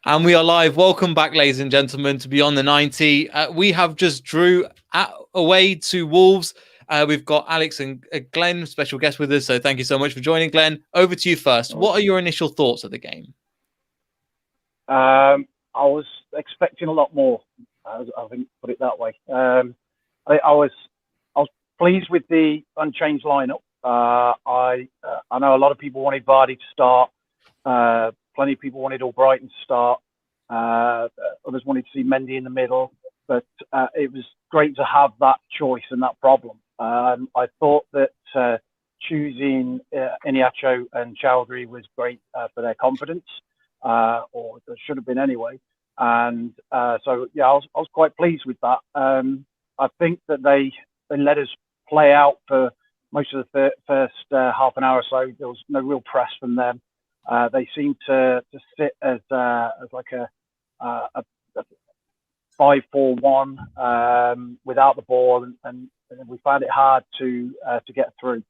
And we are live. Welcome back, ladies and gentlemen, to Beyond the 90. We have just drew away to Wolves. We've got Alex and Glenn, special guest with us. So thank you so much for joining, Glenn. Over to you first. What are your initial thoughts of the game? I was expecting a lot more. I think put it that way. I was pleased with the unchanged lineup. I know a lot of people wanted Vardy to start. Plenty of people wanted Albrighton to start. Others wanted to see Mendy in the middle, but it was great to have that choice and that problem. I thought that choosing Iniacho and Chowdhury was great for their confidence, or it should have been anyway. And so, yeah, I was quite pleased with that. I think that they let us play out for most of the first half an hour or so. There was no real press from them. They seemed to sit as like a 5-4-1 without the ball, and we found it hard to get through.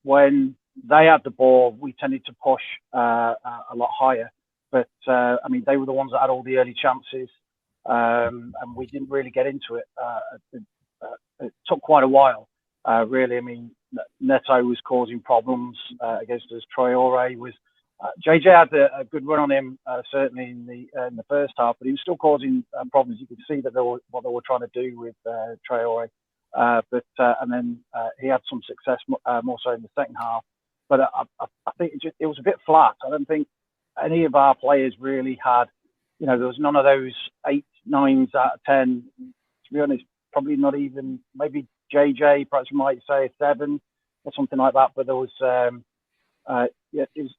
When they had the ball, we tended to push a lot higher. But I mean, they were the ones that had all the early chances, and we didn't really get into it. It took quite a while, really. I mean, Neto was causing problems against us. Traore was. JJ had a good run on him, certainly in the first half, but he was still causing problems. You could see that what they were trying to do with Traore, and then he had some success more so in the second half. But I think it was a bit flat. I don't think any of our players really had, there was none of those 8, 9s out of 10. To be honest, probably not even, maybe JJ, perhaps you might say a 7 or something like that. But there was, it was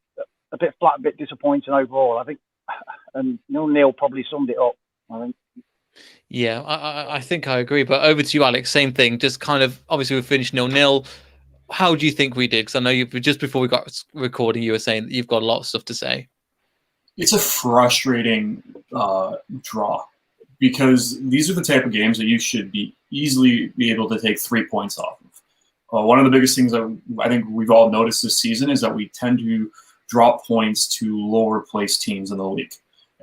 a bit flat, a bit disappointing overall, I think. And Neil probably summed it up, I think. Yeah, I think I agree. But over to you, Alex. Same thing. Just kind of, obviously, we finished 0-0. How do you think we did? Because I know just before we got recording, you were saying that you've got a lot of stuff to say. It's a frustrating draw, because these are the type of games that you should easily be able to take 3 points off of. One of the biggest things that I think we've all noticed this season is that we tend to drop points to lower placed teams in the league.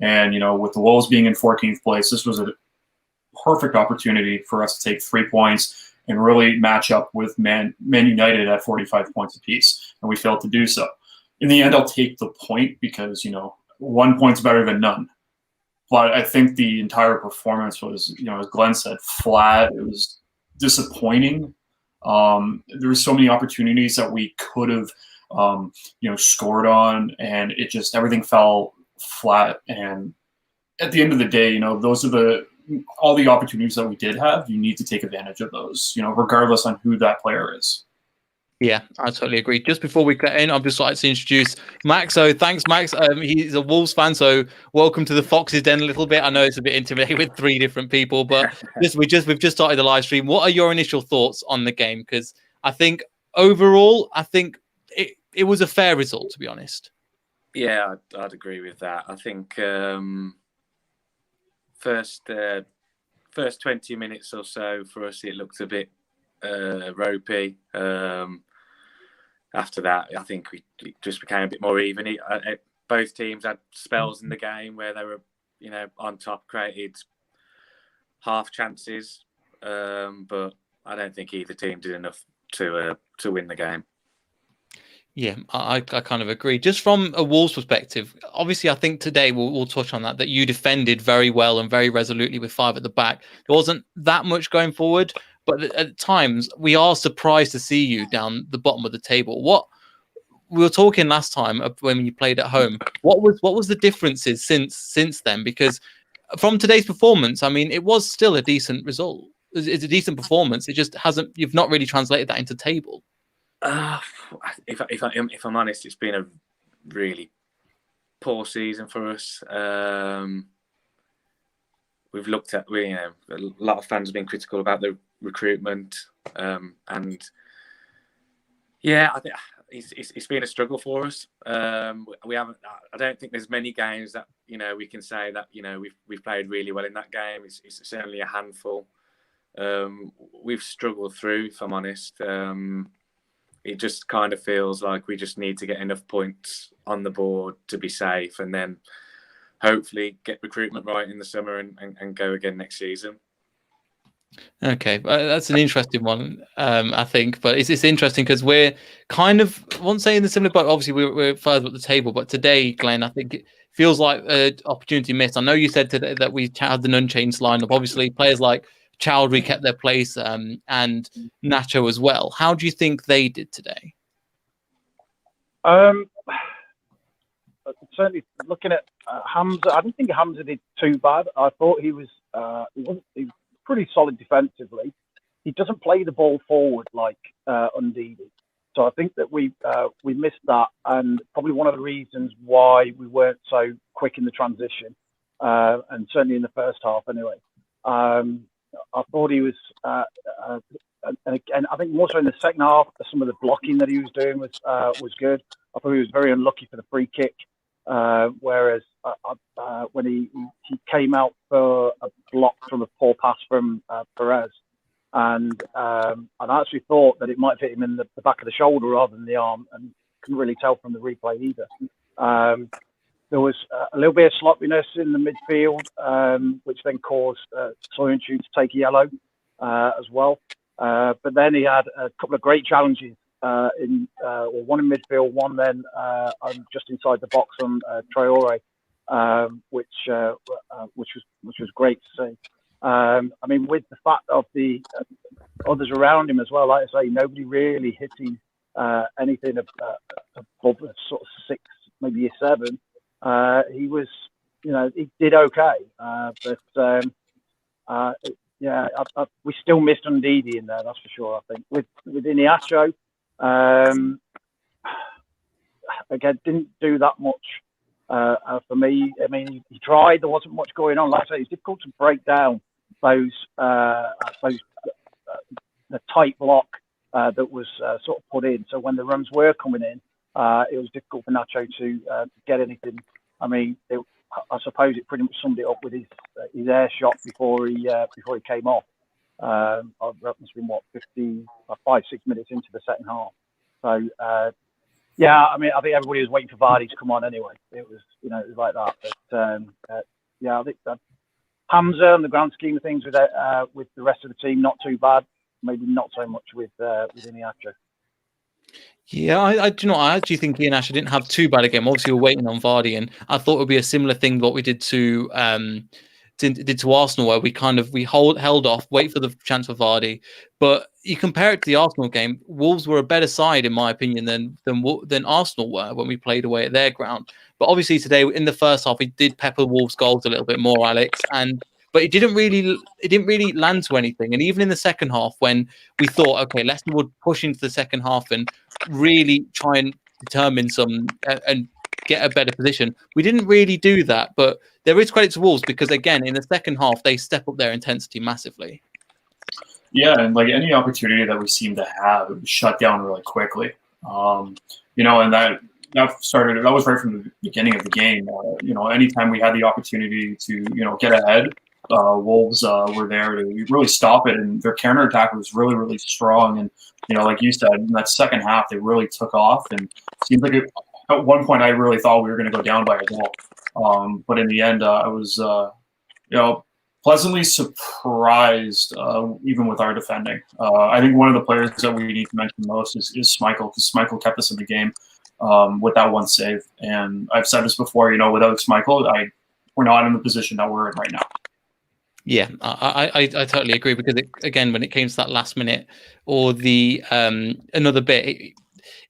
And, with the Wolves being in 14th place, this was a perfect opportunity for us to take 3 points and really match up with Man United at 45 points apiece. And we failed to do so. In the end, I'll take the point because, 1 point's better than none. But I think the entire performance was, as Glenn said, flat. It was disappointing. There were so many opportunities that we could have, scored on, and it just, everything fell flat. And at the end of the day, those are all the opportunities that we did have. You need to take advantage of those, regardless on who that player is. Yeah, I totally agree. Just before we get in, I'd just like to introduce Max. So thanks, Max. He's a Wolves fan, so welcome to the Fox's Den a little bit. I know it's a bit intimidating with 3 different people, but we've just started the live stream. What are your initial thoughts on the game? Because I think overall, it was a fair result, to be honest. Yeah, I'd agree with that. I think first 20 minutes or so for us, it looked a bit ropey. After that, I think it just became a bit more even. Both teams had spells in the game where they were, on top, created half chances, but I don't think either team did enough to win the game. Yeah, I kind of agree. Just from a Wolves perspective, obviously, I think today we'll touch on that you defended very well and very resolutely with 5 at the back. There wasn't that much going forward, but at times we are surprised to see you down the bottom of the table. What we were talking last time when you played at home, what was the differences since then? Because from today's performance, I mean, it was still a decent result. It's a decent performance. It just hasn't. You've not really translated that into table. If I'm honest, it's been a really poor season for us. We've looked at, a lot of fans have been critical about the recruitment, and yeah, I think it's been a struggle for us. We haven't. I don't think there's many games that we can say that we've played really well in that game. It's certainly a handful. We've struggled through, if I'm honest. It just kind of feels like we just need to get enough points on the board to be safe, and then hopefully get recruitment right in the summer and go again next season. Okay, that's an interesting one, I think. But it's interesting because we're kind of, I won't say in the similar, but obviously we're further up the table. But today, Glenn, I think it feels like an opportunity missed. I know you said today that we had an unchanged lineup. Obviously, players like Chowdhury kept their place, and Nacho as well. How do you think they did today? Certainly, looking at Hamza, I didn't think Hamza did too bad. I thought he was pretty solid defensively. He doesn't play the ball forward like Ndidi. So I think that we missed that, and probably one of the reasons why we weren't so quick in the transition, and certainly in the first half anyway. I thought he was, and I think more so in the second half, some of the blocking that he was doing was good. I thought he was very unlucky for the free kick, whereas when he came out for a block from a poor pass from Perez, and I actually thought that it might hit him in the back of the shoulder rather than the arm, and couldn't really tell from the replay either. There was a little bit of sloppiness in the midfield, which then caused Soyuncu to take a yellow as well. But then he had a couple of great challenges one in midfield, one then just inside the box on Traore, which was great to see. I mean, with the fact of the others around him as well, like I say, nobody really hitting anything above a sort of 6, maybe a 7. He was, he did okay, but we still missed Ndidi in there, that's for sure. I think with Iheanacho, again, didn't do that much for me. I mean, he tried. There wasn't much going on. Like I say, it's difficult to break down the tight block that was sort of put in. So when the runs were coming in, it was difficult for Nacho to get anything. I mean, I suppose it pretty much summed it up with his air shot before he came off. That must have been 5-6 minutes into the second half. So I mean, I think everybody was waiting for Vardy to come on anyway. It was it was like that. But I think that Hamza, on the grand scheme of things, with the rest of the team, not too bad. Maybe not so much with Iheanacho. Yeah, I actually think Iheanacho didn't have too bad a game. Obviously, we're waiting on Vardy, and I thought it would be a similar thing to what we did to Arsenal, where we held off, wait for the chance for Vardy. But you compare it to the Arsenal game, Wolves were a better side, in my opinion, than Arsenal were when we played away at their ground. But obviously today, in the first half, we did pepper Wolves' goals a little bit more, Alex, but it didn't really land to anything. And even in the second half, when we thought, okay, Leicester would push into the second half and really try and determine and get a better position, we didn't really do that. But there is credit to Wolves because, again, in the second half, they step up their intensity massively. Yeah, and like any opportunity that we seem to have, it was shut down really quickly. And that was right from the beginning of the game. Anytime we had the opportunity to get ahead, Wolves were there to really stop it, and their counterattack was really, really strong. And like you said, in that second half, they really took off, and it seemed like at one point I really thought we were going to go down by a goal. But in the end, I was pleasantly surprised, even with our defending. I think one of the players that we need to mention most is Schmeichel, because Schmeichel kept us in the game with that one save. And I've said this before, without Schmeichel, we're not in the position that we're in right now. Yeah, I totally agree, because again, when it came to that last minute or the another bit,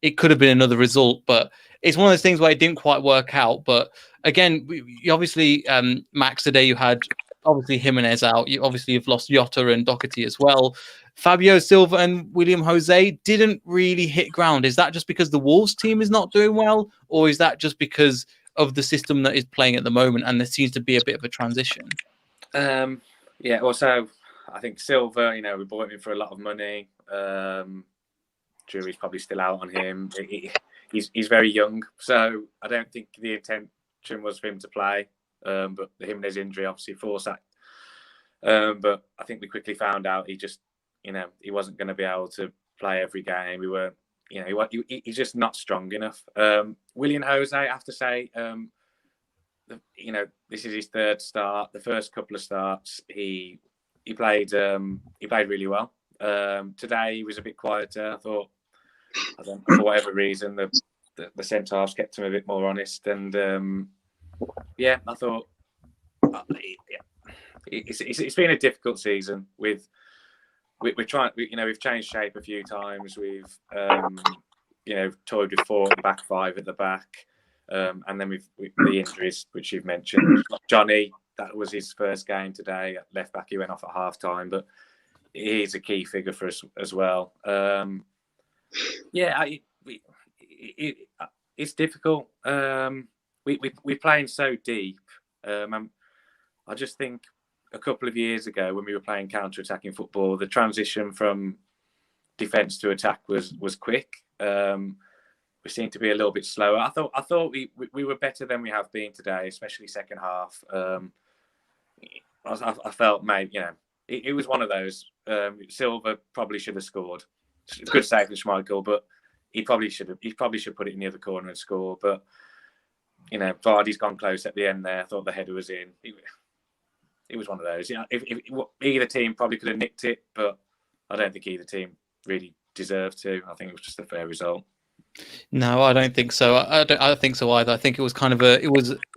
it could have been another result, but it's one of those things where it didn't quite work out. But again, you obviously, Max, today you had obviously Jimenez out. You've lost Jota and Doherty as well. Fabio Silva and William Jose didn't really hit ground. Is that just because the Wolves team is not doing well, or is that just because of the system that is playing at the moment and there seems to be a bit of a transition? Also, I think Silva, we bought him for a lot of money. Jury's probably still out on him. He's very young, so I don't think the intention was for him to play. But the Jimenez injury obviously forced that. But I think we quickly found out he just, he wasn't going to be able to play every game. We were, he's just not strong enough. William Jose, I have to say, this is his third start. The first couple of starts, he played really well. Today he was a bit quieter. I thought, for whatever reason, the centre halves kept him a bit more honest, and I thought it's been a difficult season. We're trying, we've changed shape a few times. We've toyed with 4 at the back, 5 at the back, and then with the injuries which you've mentioned. Johnny, that was his first game today at left back. He went off at half time, but he's a key figure for us as well. It's difficult. We're playing so deep. I just think a couple of years ago when we were playing counter-attacking football, the transition from defence to attack was quick. We seem to be a little bit slower. I thought we were better than we have been today, especially second half. I felt maybe it was one of those. Silva probably should have scored. Good save from Schmeichel, but he probably should put it in the other corner and score. But Vardy's gone close at the end there. I thought the header was in. It was one of those. If either team probably could have nicked it, but I don't think either team really deserved to. I think it was just a fair result. No, I don't think so. I don't think so either. I think it was kind of a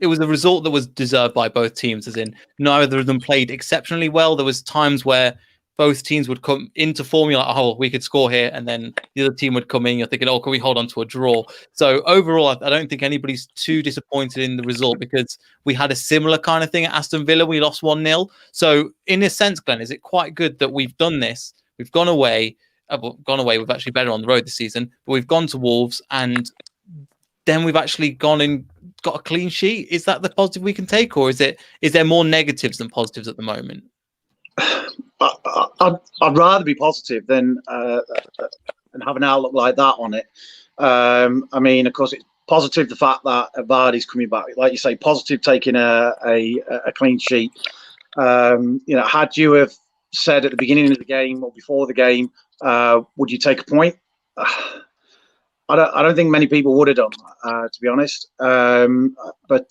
result that was deserved by both teams, as in neither of them played exceptionally well. There was times where both teams would come into form, you're like, oh, we could score here, and then the other team would come in, you're thinking, oh, can we hold on to a draw? So overall, I don't think anybody's too disappointed in the result, because we had a similar kind of thing at Aston Villa. We lost 1-0. So in a sense, Glenn, is it quite good that we've done this? We've gone away. We've actually better on the road this season, but we've gone to Wolves, and then we've actually gone and got a clean sheet. Is that the positive we can take, or is there more negatives than positives at the moment? I'd rather be positive than have an outlook like that on it. I mean, of course, it's positive the fact that Vardy's coming back, like you say. Positive taking a clean sheet. Had you have said at the beginning of the game or before the game, would you take a point? I don't think many people would have done, to be honest. But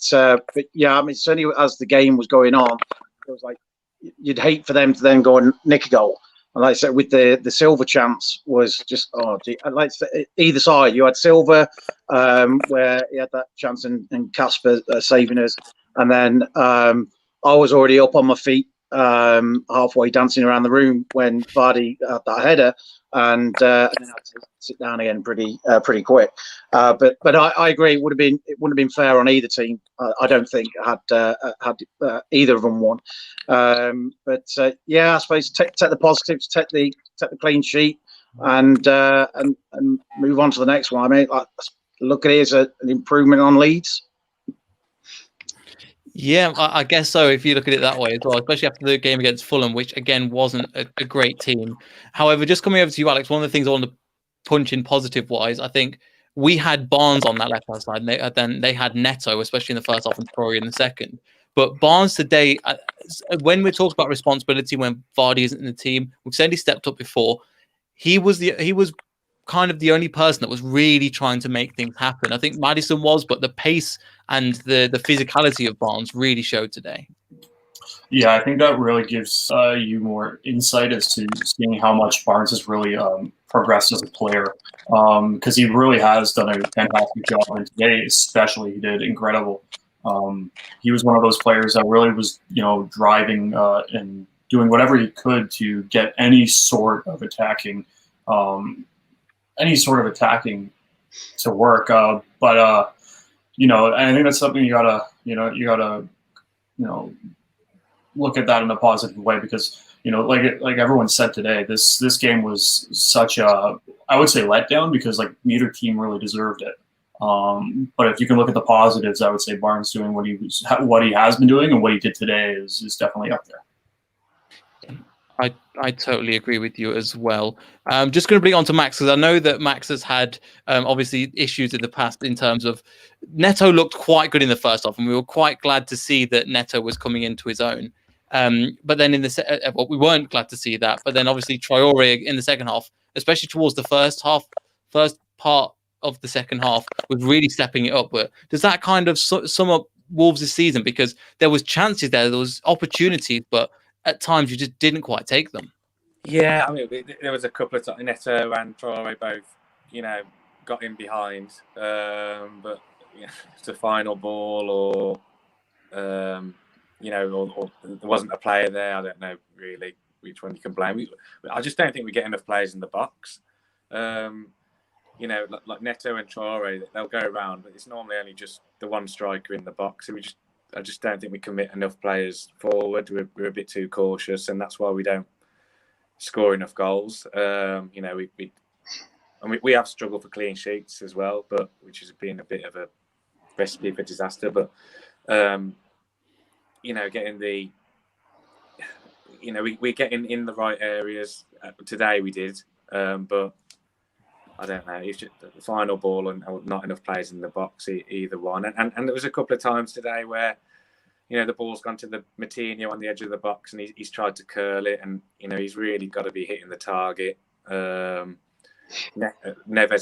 yeah, I mean, certainly as the game was going on, it was like you'd hate for them to then go and nick a goal. And like I said, with the Silva chance was just, I'd like to say, either side. You had Silva, where he had that chance, and Casper saving us. And then I was already up on my feet, halfway dancing around the room when Vardy had that header, and then I had to sit down again pretty quick. But I agree, it wouldn't have been fair on either team. I don't think had either of them won. But yeah, I suppose take the positives, take the clean sheet, and move on to the next one. I mean, look at it as an improvement on Leeds. Yeah, I guess so, if you look at it that way as well, especially after the game against Fulham, which again wasn't a great team. However, just coming over to you, Alex, one of the things I want to punch in positive-wise, I think we had Barnes on that left-hand side, and then they had Neto, especially in the first half, and Torrey in the second. But Barnes today, when we talk about responsibility when Vardy isn't in the team, we've said he stepped up before. He was kind of the only person that was really trying to make things happen. I think Maddison was, but the pace and the physicality of Barnes really showed today. Yeah, I think that really gives you more insight as to seeing how much Barnes has really progressed as a player, because he really has done a fantastic job, and today especially he did incredible. He was one of those players that really was, driving and doing whatever he could to get any sort of attacking to work. But I think that's something you gotta look at that in a positive way, because like everyone said today, this game was such a, I would say, letdown, because like neither team really deserved it. But if you can look at the positives, I would say Barnes doing what he has been doing, and what he did today is definitely up there. I totally agree with you as well. I'm just going to bring on to Max, because I know that Max has had obviously issues in the past in terms of Neto looked quite good in the first half, and we were quite glad to see that Neto was coming into his own. But then we weren't glad to see that. But then obviously Traore in the second half, especially towards the first part of the second half, was really stepping it up. But does that kind of sum up Wolves this season, because there was chances there was opportunities, but at times you just didn't quite take them. Yeah, I mean, there was a couple of times Neto and Traore both, got in behind, but it's a final ball, or or there wasn't a player there. I don't know really which one you can blame. I just don't think we get enough players in the box. Like Neto and Traore, they'll go around, but it's normally only just the one striker in the box. And I just don't think we commit enough players forward. We're a bit too cautious, and that's why we don't score enough goals. We have struggled for clean sheets as well, but which has been a bit of a recipe for disaster. But getting the we're getting in the right areas. Today we did, but I don't know. It's just the final ball and not enough players in the box, either one. And there was a couple of times today where, the ball's gone to the Matinho on the edge of the box, and he's tried to curl it, and he's really got to be hitting the target. Neves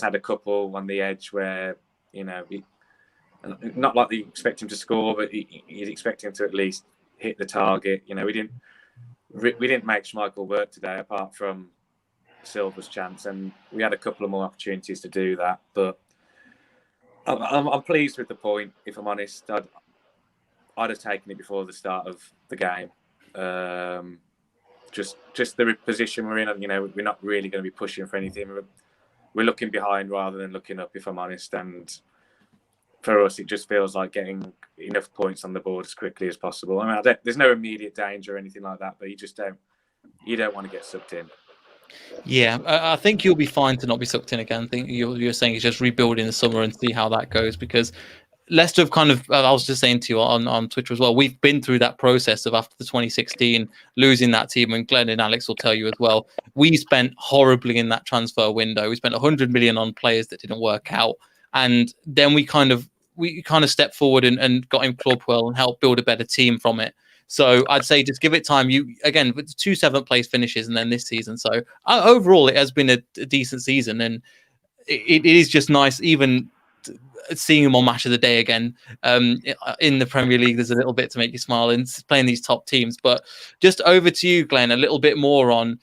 had a couple on the edge where not like you expect him to score, but you'd expect him to at least hit the target. We didn't make Schmeichel work today, apart from Silva's chance, and we had a couple of more opportunities to do that. But I'm pleased with the point. If I'm honest, I'd have taken it before the start of the game. Just the position we're in. We're not really going to be pushing for anything. We're looking behind rather than looking up, if I'm honest. And for us, it just feels like getting enough points on the board as quickly as possible. There's no immediate danger or anything like that, but you don't want to get sucked in. Yeah, I think you'll be fine to not be sucked in again. I think you're saying is just rebuild in the summer and see how that goes, because Leicester have kind of, I was just saying to you on Twitter as well, we've been through that process of after the 2016 losing that team, and Glenn and Alex will tell you as well, we spent horribly in that transfer window. We spent 100 million on players that didn't work out, and then we kind of stepped forward and got in Clubwell and helped build a better team from it. So I'd say just give it time. You again with 2 7th place finishes, and then this season. So overall, it has been a decent season, and it is just nice even seeing him on Match of the Day again. In the Premier League, there's a little bit to make you smile in playing these top teams. But just over to you, Glenn, a little bit more on,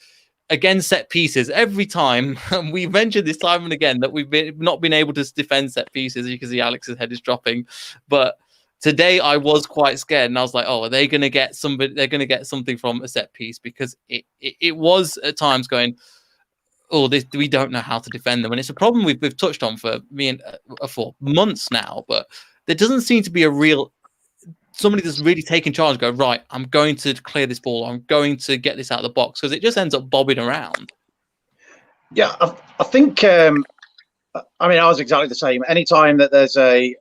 again, set pieces. Every time, we mentioned this time and again that we've not been able to defend set pieces. You can see Alex's head is dropping. But today I was quite scared, and I was like, oh, are they going to get somebody? They're going to get something from a set piece, because it was at times going, oh, we don't know how to defend them. And it's a problem we've touched on for months now, but there doesn't seem to be a real somebody that's really taking charge and go, right, I'm going to clear this ball, I'm going to get this out of the box, because it just ends up bobbing around. Yeah, I think, I was exactly the same. Anytime that there's a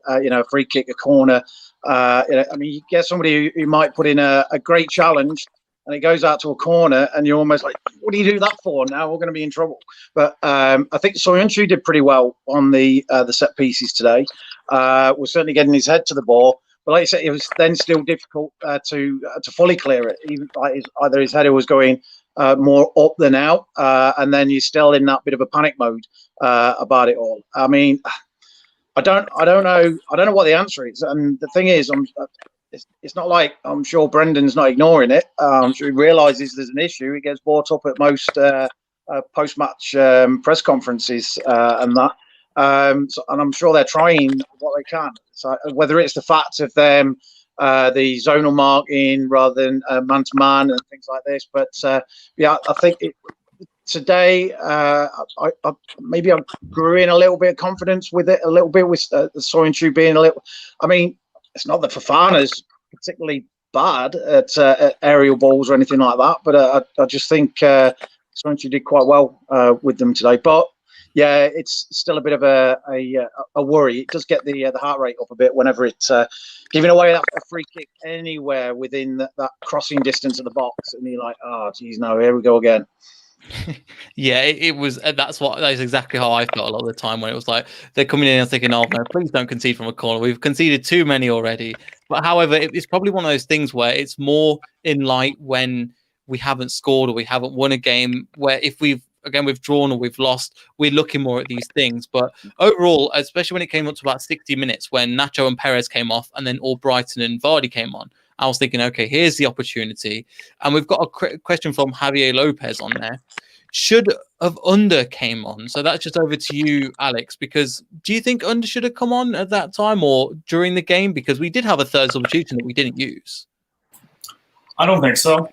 free kick, a corner, you get somebody who might put in a great challenge, and it goes out to a corner, and you're almost like, what do you do that for? Now we're going to be in trouble. But I think Soyuncu did pretty well on the set pieces today. Was certainly getting his head to the ball. But like I said, it was then still difficult to fully clear it. Even either his header was going more up than out, and then you're still in that bit of a panic mode about it all. I mean, I don't know what the answer is. And the thing is, it's not like, I'm sure Brendan's not ignoring it. I'm sure he realises there's an issue. It gets brought up at most post-match press conferences and that. And I'm sure they're trying what they can. So whether it's the fact of them, the zonal marking rather than man-to-man and things like this. But I think today, maybe I grew in a little bit of confidence with it, a little bit with the Soyuncu being a little. I mean, it's not that Fofana's particularly bad at aerial balls or anything like that, but I just think Soyuncu did quite well with them today. But yeah, it's still a bit of a worry. It does get the heart rate up a bit whenever it's giving away that free kick anywhere within that crossing distance of the box, and you're like, oh, geez, no, here we go again. Yeah, it was. That's exactly how I felt a lot of the time, when it was like they're coming in and thinking, "Oh no, please don't concede from a corner. We've conceded too many already." But however, it's probably one of those things where it's more in light when we haven't scored or we haven't won a game. Where if we've we've drawn or we've lost, we're looking more at these things. But overall, especially when it came up to about 60 minutes, when Nacho and Perez came off, and then Albrighton and Vardy came on, I was thinking, okay, here's the opportunity. And we've got a question from Javier Lopez on there. Should have Under came on? So that's just over to you, Alex, because do you think Under should have come on at that time or during the game? Because we did have a third substitution that we didn't use. I don't think so.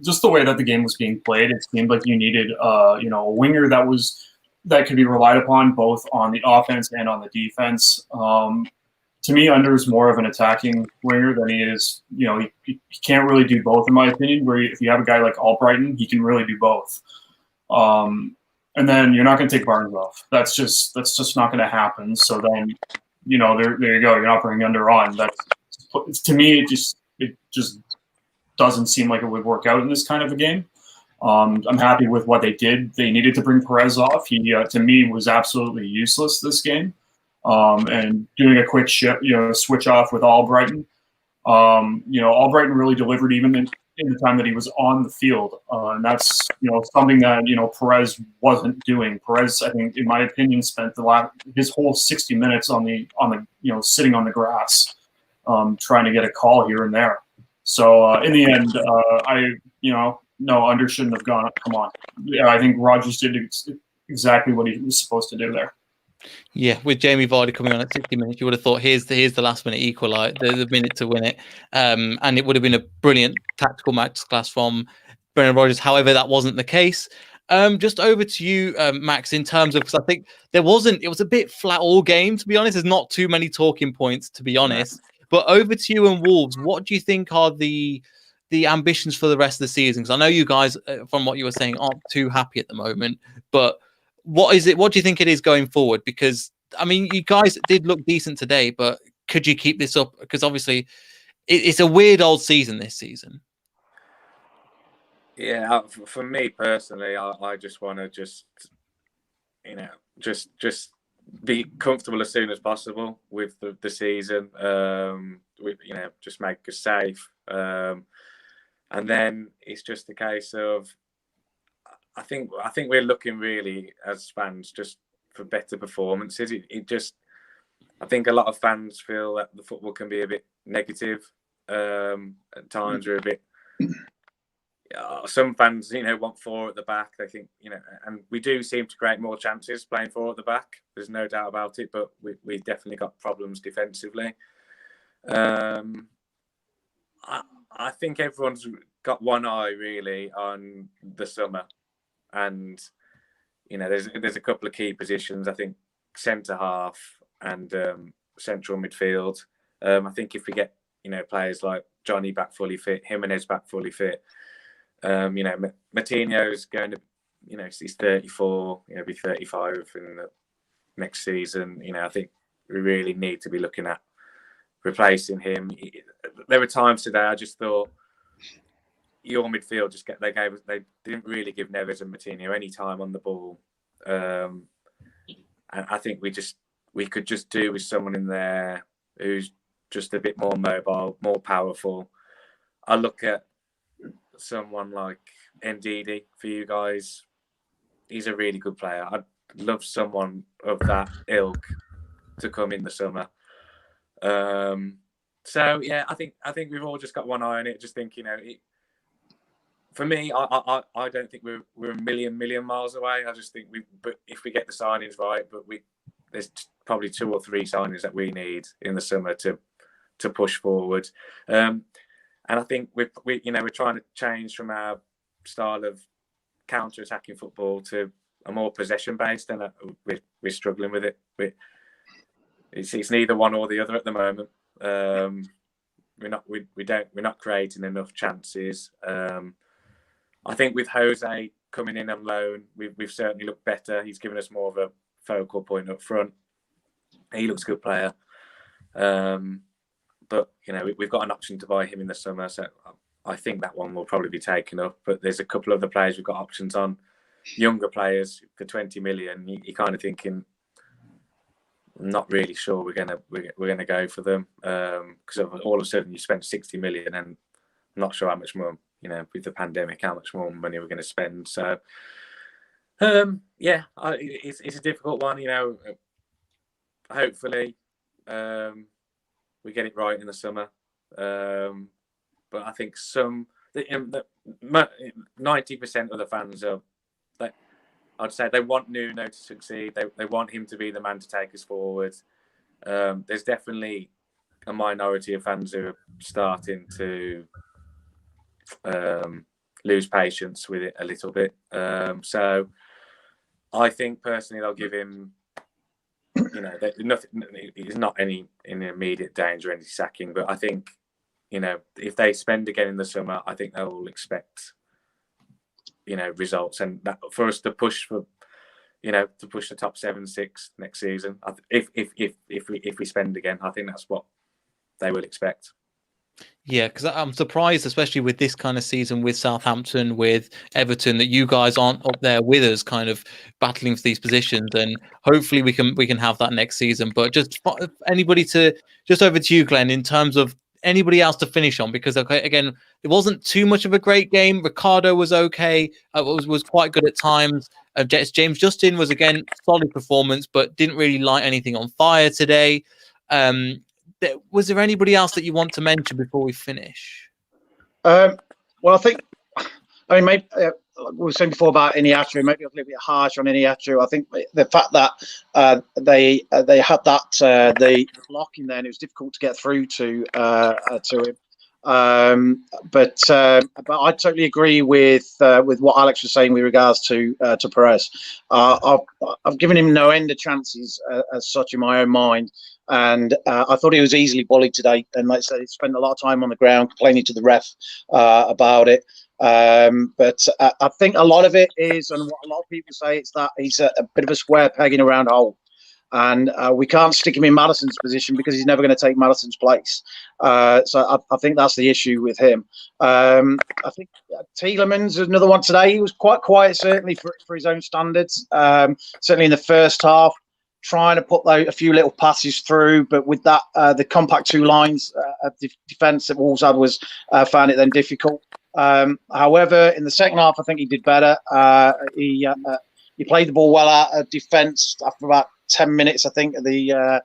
Just the way that the game was being played, it seemed like you needed, a winger that could be relied upon both on the offense and on the defense. To me, Under is more of an attacking winger than he is. He can't really do both, in my opinion. Where if you have a guy like Albrighton, he can really do both. And then you're not going to take Barnes off. That's just not going to happen. So then, there you go. You're not bringing Under on. To me, it just doesn't seem like it would work out in this kind of a game. I'm happy with what they did. They needed to bring Perez off. He, to me, was absolutely useless this game. And doing a quick switch off with Albrighton. Albrighton really delivered even in the time that he was on the field. And that's, something that, Perez wasn't doing. Perez, I think, in my opinion, spent his whole 60 minutes on the sitting on the grass, trying to get a call here and there. So in the end, no, Under shouldn't have come on. Yeah, I think Rodgers did exactly what he was supposed to do there. Yeah, with Jamie Vardy coming on at 60 minutes, you would have thought here's the last minute equaliser, the minute to win it, and it would have been a brilliant tactical masterclass from Brendan Rodgers. However, that wasn't the case. Just over to you, Max, in terms of, because I think it was a bit flat all game, to be honest. There's not too many talking points, to be honest. But over to you and Wolves, what do you think are the ambitions for the rest of the season? Because I know you guys, from what you were saying, aren't too happy at the moment, but what is it? What do you think it is going forward? Because, I mean, you guys did look decent today, but could you keep this up? Because obviously it's a weird old season this season. Yeah, for me personally, I just want to just be comfortable as soon as possible with the season. Just make us safe. And then it's just a case of, I think we're looking really as fans just for better performances. I think a lot of fans feel that the football can be a bit negative at times. We're a bit. Some fans, want four at the back. They think, and we do seem to create more chances playing four at the back. There's no doubt about it, but we've definitely got problems defensively. I think everyone's got one eye really on the summer. And there's a couple of key positions. I think centre half and central midfield. I think if we get players like Johnny back fully fit, Jimenez back fully fit, Martinho's going to he's 34, be 35 in the next season. I think we really need to be looking at replacing him. There were times today I just thought, your midfield they didn't really give Neves and Martinho any time on the ball, and I think we could just do with someone in there who's just a bit more mobile, more powerful. I look at someone like Ndidi for you guys. He's a really good player. I'd love someone of that ilk to come in the summer. So yeah, I think we've all just got one eye on it. Just think, for me, I don't think we're a million miles away. I just think but if we get the signings right, there's probably 2 or 3 signings that we need in the summer to push forward. And I think we're trying to change from our style of counter-attacking football to a more possession-based, and we're struggling with it. It's neither one or the other at the moment. We're not creating enough chances. I think with Jose coming in on loan, we've certainly looked better. He's given us more of a focal point up front. He looks a good player. But we've got an option to buy him in the summer, so I think that one will probably be taken up. But there's a couple of other players we've got options on, younger players for 20 million. You're kind of thinking, I'm not really sure we're gonna go for them, because all of a sudden you spent 60 million, and I'm not sure how much more, with the pandemic, how much more money we're going to spend. So Yeah, it's a difficult one. Hopefully, we get it right in the summer. But I think 90% of the fans I'd say they want Nuno to succeed. They want him to be the man to take us forward. There's definitely a minority of fans who are starting to lose patience with it a little bit. So I think personally they'll give him, he's not in immediate danger of any sacking, but I think, if they spend again in the summer, I think they'll expect, results, and that for us to push for, to push the top 7-6 next season. If we spend again, I think that's what they will expect. Yeah, because I'm surprised, especially with this kind of season with Southampton, with Everton, that you guys aren't up there with us, kind of battling for these positions. And hopefully we can have that next season. But just over to you, Glenn, in terms of anybody else to finish on, because again, it wasn't too much of a great game. Ricardo was okay, was quite good at times. James Justin was again solid performance, but didn't really light anything on fire today. Was there anybody else that you want to mention before we finish? Well, maybe we were saying before about Iniachu, maybe a little bit harsh on Iniachu. I think the fact that they had that the block in there, and it was difficult to get through to him. But I totally agree with what Alex was saying with regards to Perez. I've given him no end of chances as such in my own mind. And I thought he was easily bullied today. And like I said, he spent a lot of time on the ground complaining to the ref about it. But I think a lot of it is, and what a lot of people say, it's that he's a bit of a square peg in a round hole. And we can't stick him in Maddison's position because he's never going to take Maddison's place. So I think that's the issue with him. I think Tielemans is another one today. He was quite quiet, certainly for his own standards. Certainly in the first half, trying to put a few little passes through, but with that, the compact two lines of defence that Wolves had found it then difficult. However, in the second half, I think he did better. He played the ball well out of defence after about 10 minutes, I think, of the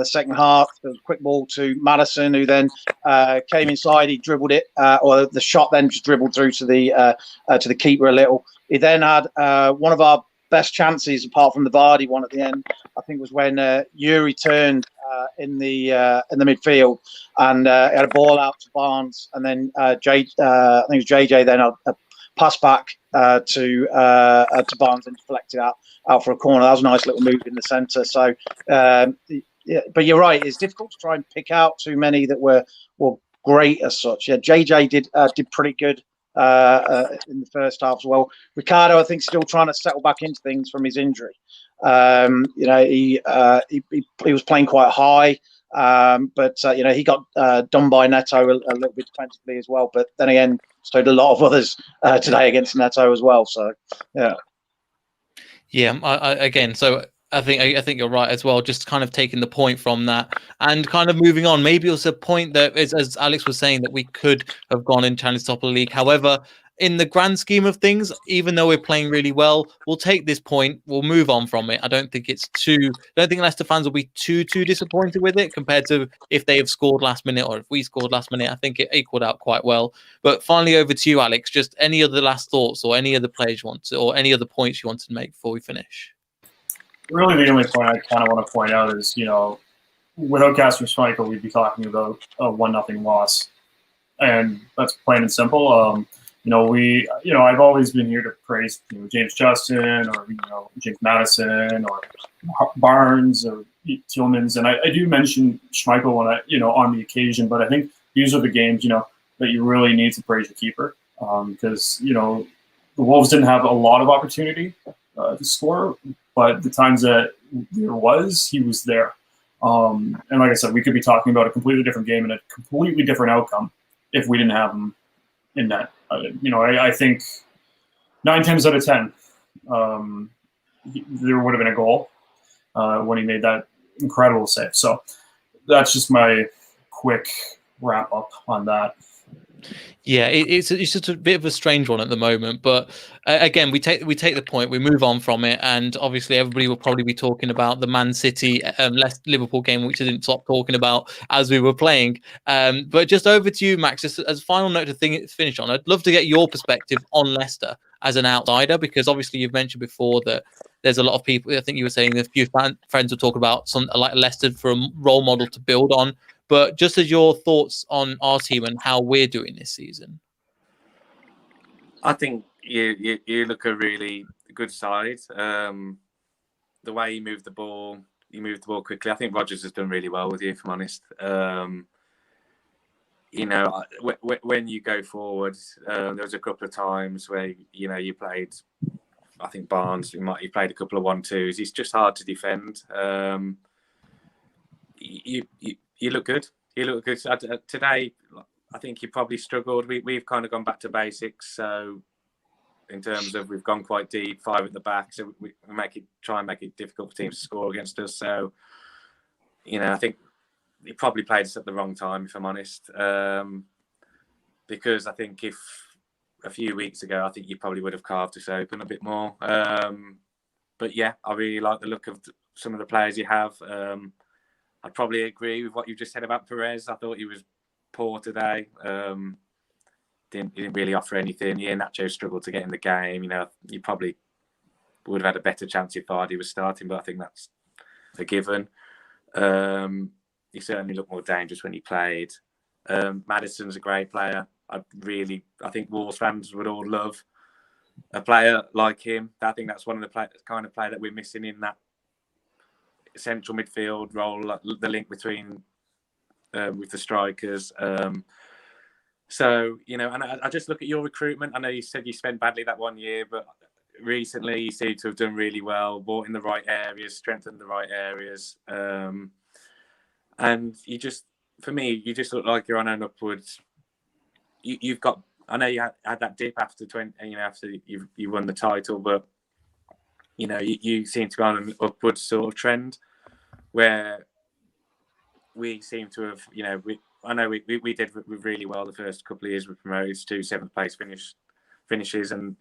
second half. There was a quick ball to Maddison, who then came inside. He dribbled it, or the shot then just dribbled through to the keeper a little. He then had one of our best chances, apart from the Vardy one at the end, I think, was when Yuri turned in the midfield and had a ball out to Barnes, and then I think it was JJ then a pass back to Barnes and deflected out for a corner. That was a nice little move in the centre. So, but you're right, it's difficult to try and pick out too many that were great as such. Yeah, JJ did pretty good in the first half as well. Ricardo, I think, still trying to settle back into things from his injury. He was playing quite high, but he got done by Neto a little bit defensively as well. But then again, so did a lot of others today against Neto as well. So yeah. I think you're right as well. Just kind of taking the point from that and kind of moving on. Maybe it was a point that, as Alex was saying, that we could have gone and challenged top of the league. However, in the grand scheme of things, even though we're playing really well, we'll take this point. We'll move on from it. I don't think Leicester fans will be too disappointed with it compared to if they have scored last minute or if we scored last minute. I think it equaled out quite well. But finally, over to you, Alex. Just any other last thoughts or any other players you want to, or any other points you want to make before we finish? Really, the only point I kind of want to point out is, without Kasper Schmeichel, we'd be talking about a 1-0 loss, and that's plain and simple. I've always been here to praise James Justin or James Maddison or Barnes or Tielemans, and I do mention Schmeichel when on the occasion, but I think these are the games that you really need to praise your keeper, because the Wolves didn't have a lot of opportunity to score. But the times that there was, he was there. And like I said, we could be talking about a completely different game and a completely different outcome if we didn't have him in that. I think 9 times out of 10, there would have been a goal when he made that incredible save. So that's just my quick wrap up on that. Yeah, it's just a bit of a strange one at the moment, but again, we take the point, we move on from it, and obviously everybody will probably be talking about the Man City Liverpool game, which I didn't stop talking about as we were playing. But just over to you, Max, just as a final note to finish on, I'd love to get your perspective on Leicester as an outsider, because obviously you've mentioned before that there's a lot of people. I think you were saying a few friends will talk about something like Leicester for a role model to build on. But just as your thoughts on our team and how we're doing this season. I think you look a really good side. The way you move the ball quickly. I think Rodgers has done really well with you, if I'm honest. When you go forward, there was a couple of times where you played. I think Barnes, you played a couple of 1-2s. It's just hard to defend. You look good. You look good today. I think you probably struggled. We've kind of gone back to basics. So, in terms of we've gone quite deep, 5 at the back. So we try and make it difficult for teams to score against us. So, I think he probably played us at the wrong time, if I'm honest. Because I think if a few weeks ago, I think you probably would have carved us open a bit more. But yeah, I really like the look of some of the players you have. I'd probably agree with what you just said about Perez. I thought he was poor today. He didn't really offer anything. Yeah, Nacho struggled to get in the game. You probably would have had a better chance if Vardy was starting, but I think that's a given. He certainly looked more dangerous when he played. Maddison's a great player. I think Wolves fans would all love a player like him. I think that's one of the kind of player that we're missing in that central midfield role, the link between with the strikers. So, and I just look at your recruitment. I know you said you spent badly that 1 year, but recently you seem to have done really well, bought in the right areas, strengthened the right areas. And for me, you just look like you're on an upwards. You've got, I know you had that dip after 20, after you won the title, but you seem to be on an upward sort of trend where we seem to have, I know we did really well the first couple of years. We promoted to 7th place finishes, and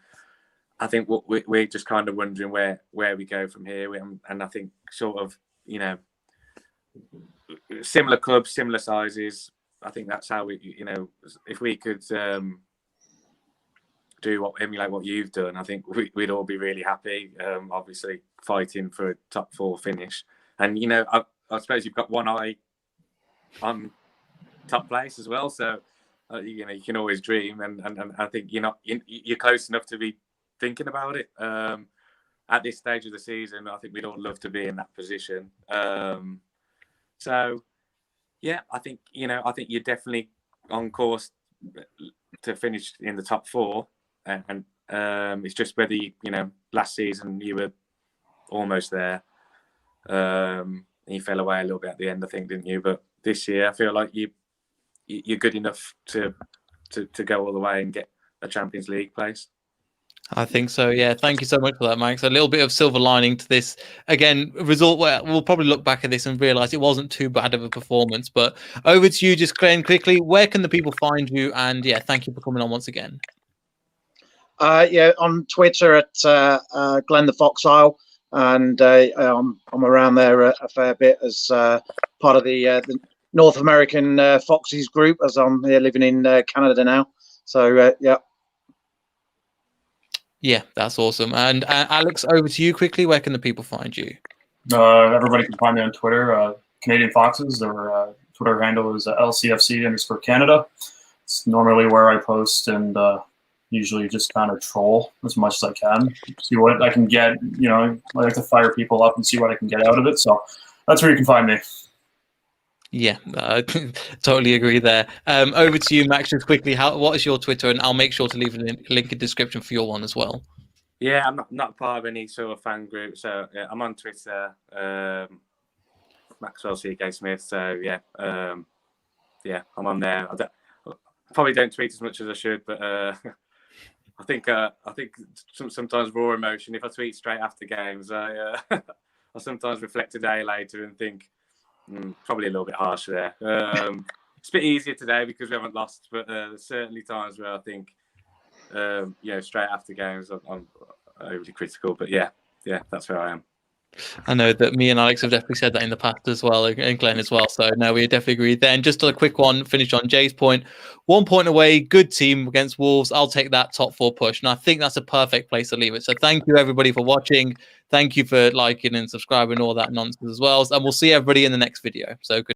I think we're just kind of wondering where we go from here. And I think sort of, similar clubs, similar sizes. I think that's how we, if we could emulate what you've done, I think we'd all be really happy. Obviously, fighting for a top 4 finish, and I suppose you've got one eye on top place as well. So you can always dream, and I think you're close enough to be thinking about it. At this stage of the season, I think we'd all love to be in that position. So yeah, I think you're definitely on course to finish in the top 4, and it's just whether last season you were almost there. You fell away a little bit at the end, I think, didn't you? But this year, I feel like you're good enough to go all the way and get a Champions League place. I think so, yeah. Thank you so much for that, Max. A little bit of silver lining to this. Again, result where we'll probably look back at this and realise it wasn't too bad of a performance. But over to you, just Glenn, quickly. Where can the people find you? And yeah, thank you for coming on once again. On Twitter at Glenn the Foxisle, and I'm around there a fair bit as part of the North American Foxes group, as I'm here living in Canada now. So yeah. Yeah, that's awesome. And Alex, over to you quickly. Where can the people find you? Everybody can find me on Twitter, Canadian Foxes. Their Twitter handle is LCFC_Canada. It's normally where I post and usually just kind of troll as much as I can. See what I can get. I like to fire people up and see what I can get out of it. So that's where you can find me. Yeah, totally agree there. Over to you, Max, just quickly. What is your Twitter? And I'll make sure to leave a link in the description for your one as well. Yeah, I'm not part of any sort of fan group. So yeah, I'm on Twitter, Maxwell CK Smith. So yeah, I'm on there. I probably don't tweet as much as I should, but I think sometimes raw emotion. If I tweet straight after games, I sometimes reflect a day later and think, probably a little bit harsh there. a bit easier today because we haven't lost, but there's certainly times where I think, straight after games, I'm overly critical. But yeah, that's where I am. I know that me and Alex have definitely said that in the past as well, and Glenn as well. So no, we definitely agree. Then just a quick one, finish on Jay's point. 1 point away, good team against Wolves. I'll take that top 4 push. And I think that's a perfect place to leave it. So thank you everybody for watching. Thank you for liking and subscribing, all that nonsense as well. And we'll see everybody in the next video. So good.